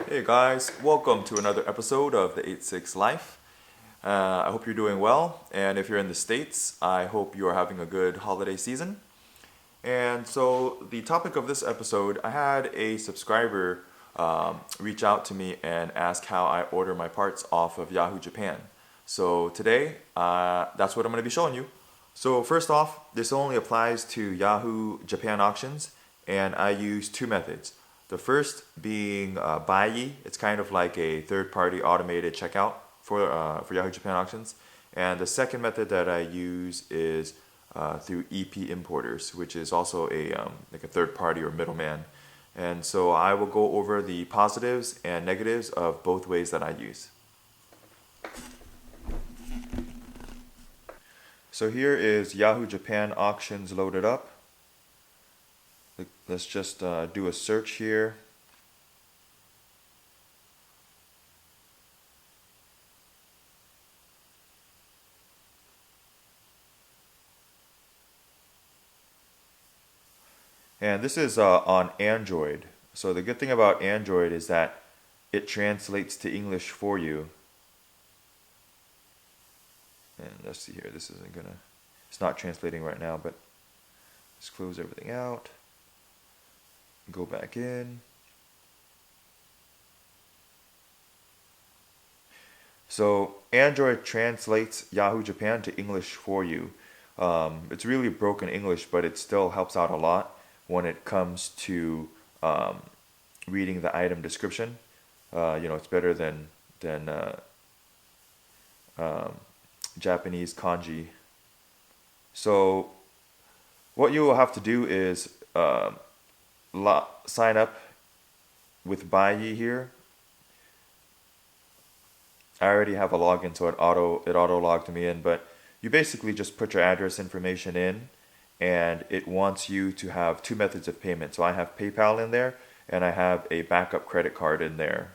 Hey guys, welcome to another episode of the 86 Life. I hope you're doing well, and if you're in the States, I hope you are having a good holiday season. And so, the topic of this episode, I had a subscriber reach out to me and ask how I order my parts off of Yahoo Japan. So, today, that's what I'm going to be showing you. So, first off, this only applies to Yahoo Japan auctions, and I use two methods. The first being Baiyi. It's kind of like a third-party automated checkout for Yahoo Japan auctions. And the second method that I use is through EP importers, which is also a like a third party or middleman. And so I will go over the positives and negatives of both ways that I use. So here is Yahoo Japan auctions loaded up. Let's just do a search here. And this is on Android. So the good thing about Android is that it translates to English for you. And let's see here, it's not translating right now, but let's close everything out. Go back in. So Android translates Yahoo Japan to English for you. It's really broken English, but it still helps out a lot when it comes to reading the item description. It's better than Japanese kanji. So what you will have to do is sign up with Baiyi here. I already have a login, so it auto logged me in, but you basically just put your address information in, and it wants you to have two methods of payment. So I have PayPal in there, and I have a backup credit card in there.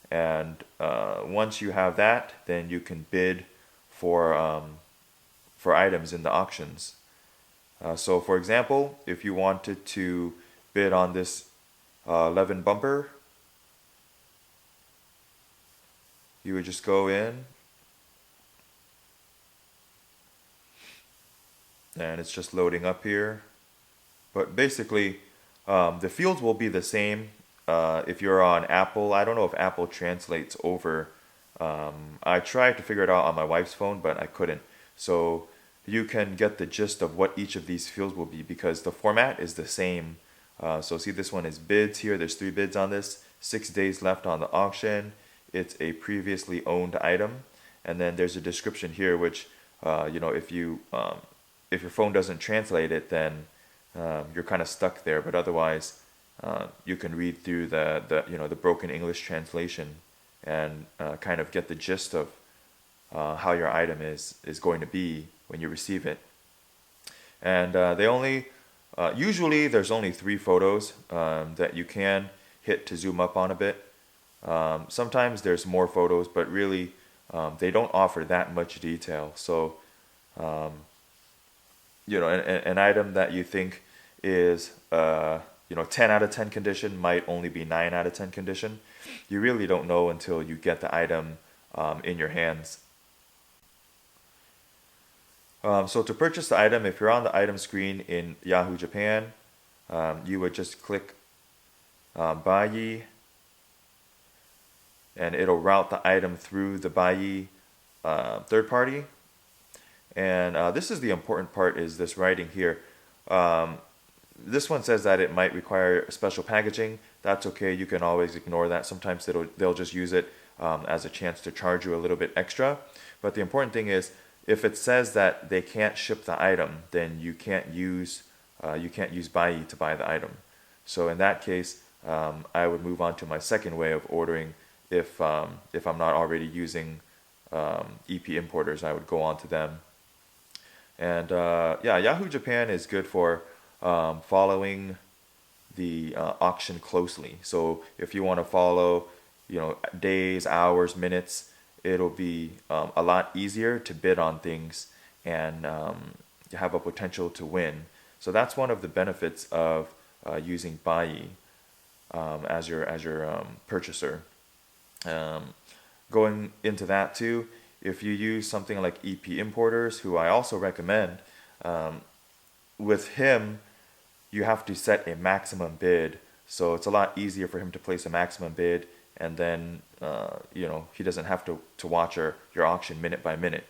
And once you have that, then you can bid for items in the auctions. So for example, if you wanted to bid on this 11 bumper, you would just go in, and it's just loading up here. But basically, the fields will be the same if you're on Apple. I don't know if Apple translates over. I tried to figure it out on my wife's phone, but I couldn't. So you can get the gist of what each of these fields will be because the format is the same. So see, this one is bids here. There's 3 bids on this. 6 days left on the auction. It's a previously owned item. And then there's a description here, which, if your phone doesn't translate it, then you're kind of stuck there. But otherwise, you can read through the broken English translation and kind of get the gist of how your item is going to be when you receive it. And usually there's only 3 photos that you can hit to zoom up on a bit. Sometimes there's more photos, but really they don't offer that much detail. So, an item that you think is 10 out of 10 condition might only be 9 out of 10 condition. You really don't know until you get the item in your hands. So to purchase the item, if you're on the item screen in Yahoo Japan, you would just click Baiyi, and it'll route the item through the Baiyi third party. And this is the important part, is this writing here. This one says that it might require special packaging. That's okay, you can always ignore that. Sometimes they'll just use it as a chance to charge you a little bit extra. But the important thing is, if it says that they can't ship the item, then you can't use Baiyi to buy the item. So in that case, I would move on to my second way of ordering. If I'm not already using EP importers, I would go on to them. And Yahoo Japan is good for following the auction closely. So if you want to follow, days, hours, minutes, it'll be a lot easier to bid on things and have a potential to win. So that's one of the benefits of using Baiyi as your purchaser. Um, Going into that too, if you use something like EP Importers, who I also recommend, um, with him, you have to set a maximum bid. So it's a lot easier for him to place a maximum bid, and then he doesn't have to watch your auction minute by minute.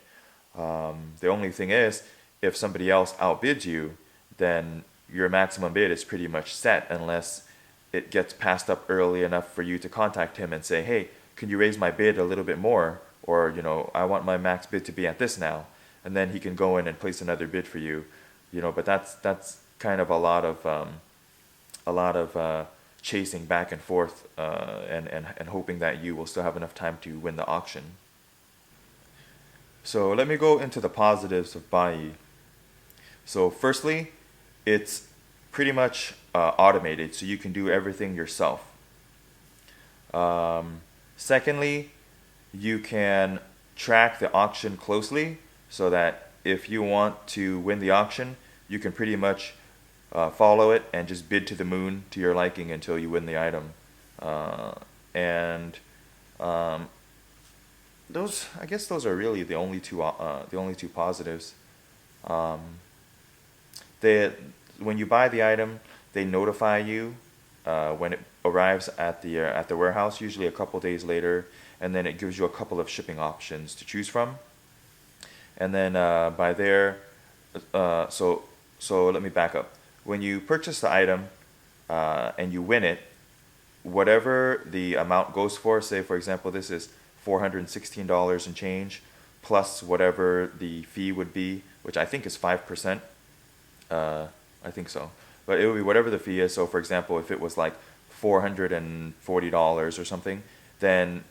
The only thing is, if somebody else outbids you, then your maximum bid is pretty much set unless it gets passed up early enough for you to contact him and say, hey, can you raise my bid a little bit more? Or, I want my max bid to be at this now. And then he can go in and place another bid for you. But that's kind of a lot of chasing back and forth, and hoping that you will still have enough time to win the auction. So let me go into the positives of Bai. So firstly, it's pretty much automated, so you can do everything yourself. Secondly, you can track the auction closely so that if you want to win the auction, you can pretty much follow it and just bid to the moon to your liking until you win the item. And those, I guess, those are really the only two positives. Um, they When you buy the item, they notify you when it arrives at the warehouse, usually a couple days later, and then it gives you a couple of shipping options to choose from. And then by there, so let me back up. When you purchase the item and you win it, whatever the amount goes for, say for example this is $416 and change, plus whatever the fee would be, which I think is 5%. I think so. But it would be whatever the fee is. So for example, if it was like $440 or something, then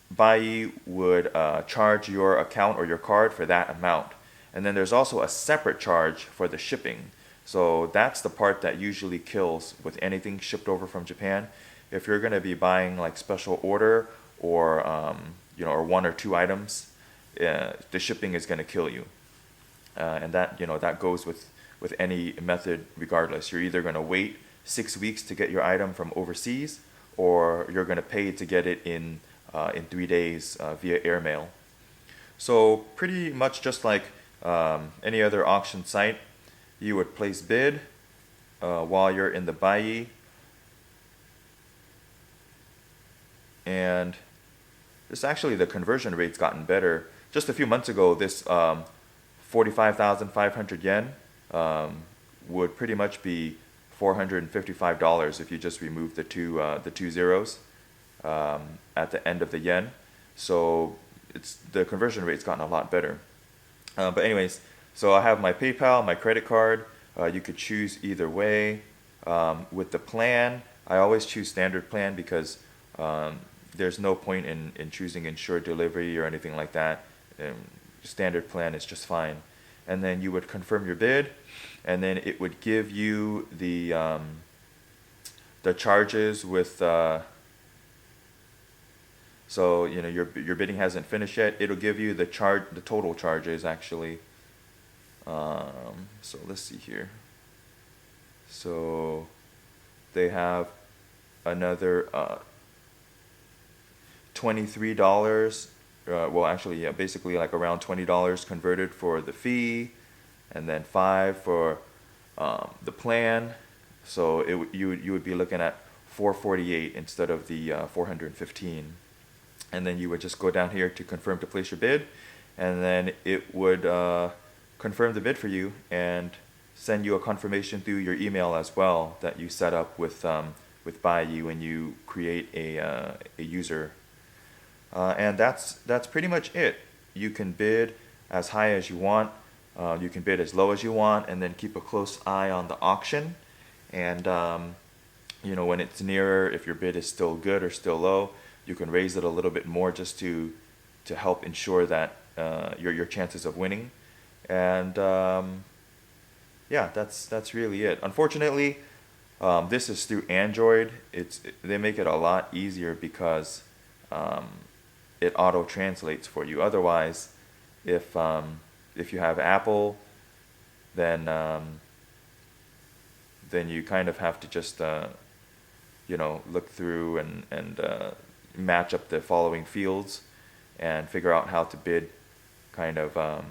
Bai would charge your account or your card for that amount. And then there's also a separate charge for the shipping. So that's the part that usually kills with anything shipped over from Japan. If you're going to be buying like special order, or one or two items, the shipping is going to kill you. And that goes with any method regardless. You're either going to wait 6 weeks to get your item from overseas, or you're going to pay to get it in 3 days via airmail. So pretty much just like any other auction site, you would place bid while you're in the Bai, and the conversion rate's gotten better. Just a few months ago, this 45,500 yen would pretty much be $455 if you just remove the two zeros at the end of the yen. So the conversion rate's gotten a lot better. But anyways, so I have my PayPal, my credit card. You could choose either way. With the plan, I always choose standard plan because there's no point in choosing insured delivery or anything like that. Standard plan is just fine. And then you would confirm your bid, and then it would give you the charges with. So your bidding hasn't finished yet. It'll give you the total charges actually. So let's see here. So they have another $23. Well, actually, yeah, basically like around $20 converted for the fee, and then $5 for the plan. So you would be looking at $448 instead of the $415, and then you would just go down here to confirm to place your bid, and then it would confirm the bid for you and send you a confirmation through your email as well that you set up with Baiyi when you create a user. And that's pretty much it. You can bid as high as you want. You can bid as low as you want, and then keep a close eye on the auction. And when it's nearer, if your bid is still good or still low, you can raise it a little bit more just to help ensure that your chances of winning. And yeah, that's really it. Unfortunately, this is through Android. They make it a lot easier because it auto translates for you. Otherwise, if you have Apple, then you kind of have to just look through and match up the following fields and figure out how to bid kind of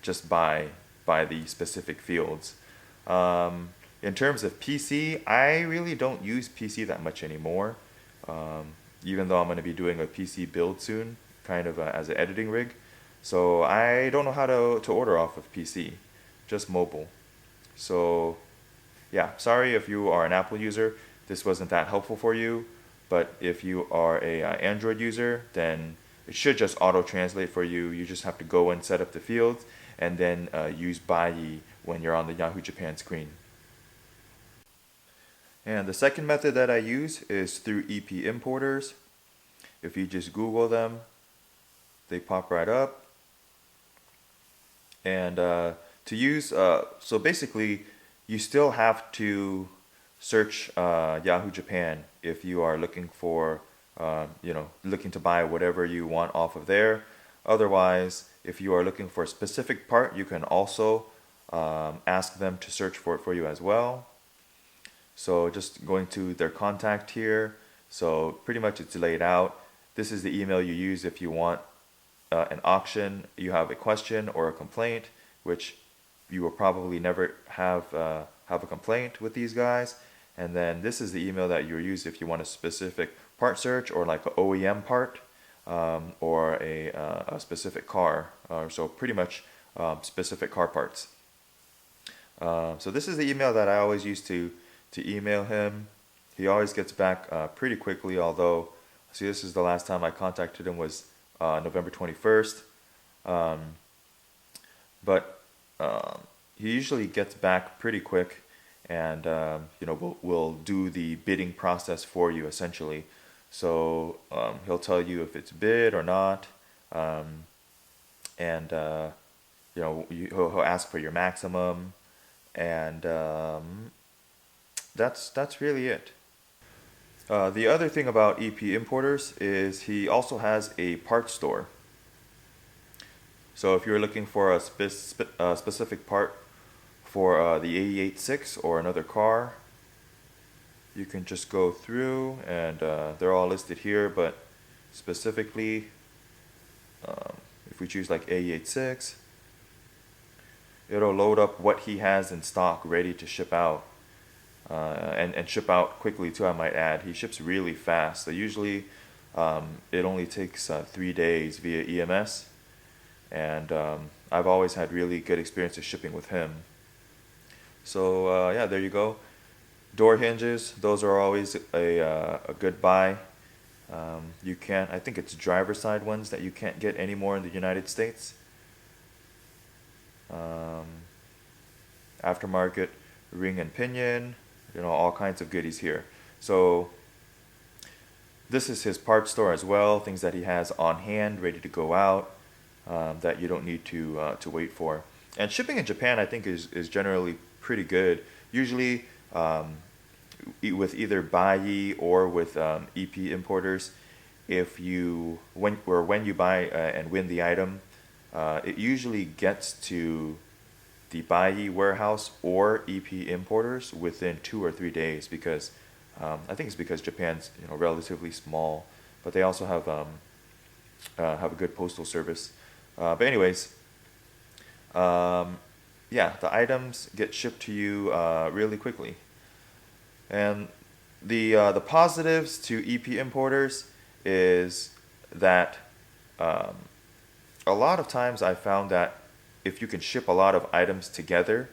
just by the specific fields. In terms of PC, I really don't use PC that much anymore. Even though I'm going to be doing a PC build soon, kind of as an editing rig. So I don't know how to order off of PC, just mobile. So yeah, sorry if you are an Apple user, this wasn't that helpful for you. But if you are a Android user, then it should just auto translate for you. You just have to go and set up the fields and then use Baiyi when you're on the Yahoo Japan screen. And the second method that I use is through EP importers. If you just Google them, they pop right up. And to use, so basically, you still have to search Yahoo Japan if you are looking for, looking to buy whatever you want off of there. Otherwise, if you are looking for a specific part, you can also ask them to search for it for you as well. So just going to their contact here. So pretty much it's laid out. This is the email you use if you want an auction, you have a question or a complaint, which you will probably never have a complaint with these guys. And then this is the email that you use if you want a specific part search or like an OEM part or a specific car. So pretty much specific car parts. So this is the email that I always use to email him. He always gets back pretty quickly, although, see, this is the last time I contacted him was November 21st. But he usually gets back pretty quick and, we'll do the bidding process for you essentially. So he'll tell you if it's bid or not. And, he'll ask for your maximum. And that's really it. The other thing about EP Importers is he also has a parts store. So if you're looking for a specific part for the 886 or another car, you can just go through and they're all listed here, but specifically if we choose like 886, it'll load up what he has in stock ready to ship out. And ship out quickly too, I might add. He ships really fast. So usually it only takes 3 days via EMS. And I've always had really good experiences shipping with him. So yeah, there you go. Door hinges, those are always a good buy. You can't, I think it's driver side ones that you can't get anymore in the United States. Aftermarket ring and pinion, all kinds of goodies here. So this is his parts store as well, things that he has on hand, ready to go out, that you don't need to wait for. And shipping in Japan, I think, is generally pretty good. Usually, with either Baiyi or with EP importers, if you when you buy and win the item, it usually gets to the Baiyi warehouse or EP importers within 2 or 3 days because I think it's because Japan's relatively small, but they also have a good postal service. But anyways, yeah, the items get shipped to you really quickly. And the positives to EP importers is that a lot of times I found that if you can ship a lot of items together,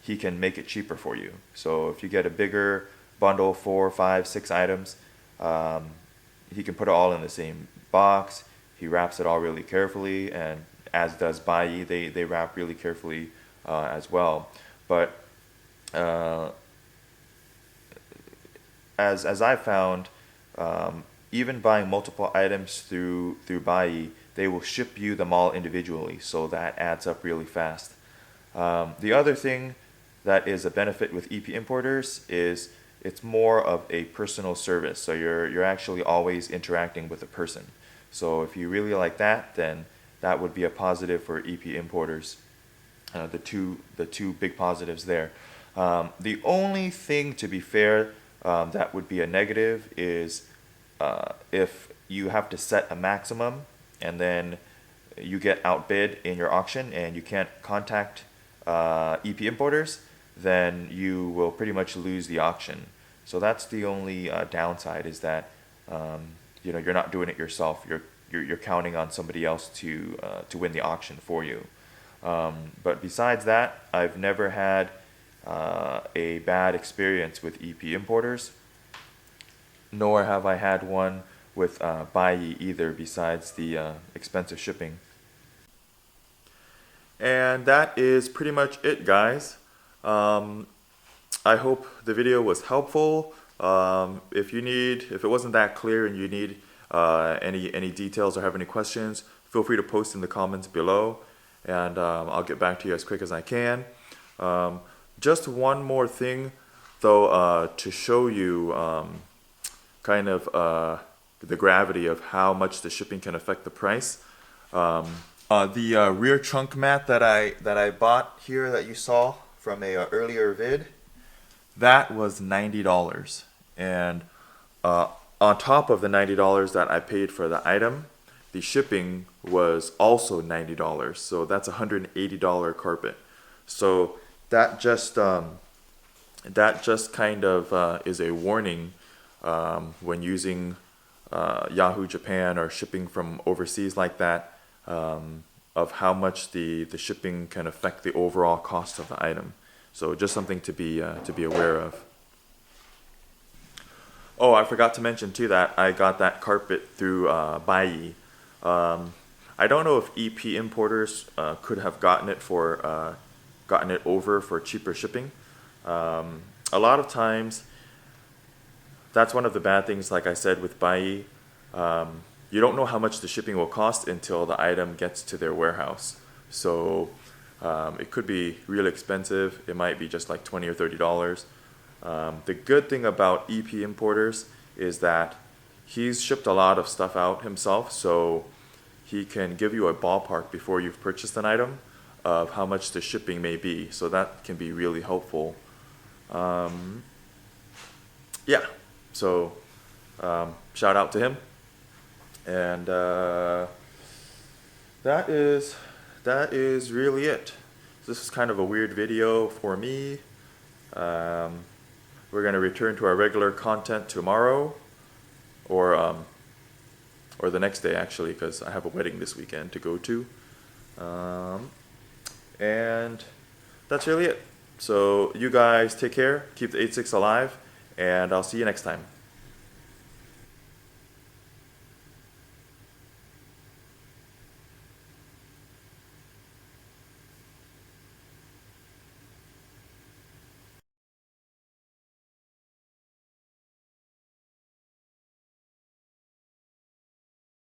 he can make it cheaper for you. So if you get a bigger bundle, 4, 5, 6 items, he can put it all in the same box. He wraps it all really carefully, and as does Baiyi, they wrap really carefully as well. But as I found, even buying multiple items through Baiyi, they will ship you them all individually, so that adds up really fast. The other thing that is a benefit with EP importers is it's more of a personal service. So you're actually always interacting with a person. So if you really like that, then that would be a positive for EP importers. The two big positives there. The only thing, to be fair, that would be a negative is if you have to set a maximum and then you get outbid in your auction and you can't contact EP importers, then you will pretty much lose the auction. So that's the only downside, is that you're not doing it yourself. You're counting on somebody else to win the auction for you. But besides that, I've never had a bad experience with EP importers, nor have I had one with Baiyi either, besides the expensive shipping. And that is pretty much it, guys. I hope the video was helpful. If it wasn't that clear and you need any details or have any questions, feel free to post in the comments below, and I'll get back to you as quick as I can. Just one more thing, though, to show you kind of the gravity of how much the shipping can affect the price. The rear trunk mat that I bought here, that you saw from a earlier vid, that was $90, and on top of the $90 that I paid for the item, the shipping was also $90. So that's a $180 carpet. So that just kind of is a warning when using Yahoo Japan or shipping from overseas like that, of how much the shipping can affect the overall cost of the item. So just something to be aware of. Oh, I forgot to mention too that I got that carpet through Baiyi. I don't know if EP importers could have gotten it over for cheaper shipping. A lot of times, that's one of the bad things, like I said, with Baiyi. You don't know how much the shipping will cost until the item gets to their warehouse. So it could be really expensive. It might be just like $20 or $30. The good thing about EP importers is that he's shipped a lot of stuff out himself, so he can give you a ballpark before you've purchased an item of how much the shipping may be. So that can be really helpful. Yeah, so shout out to him. And that is really it. This is kind of a weird video for me. We're going to return to our regular content tomorrow, or the next day actually, because I have a wedding this weekend to go to. And that's really it. So you guys take care, keep the 86 alive, and I'll see you next time.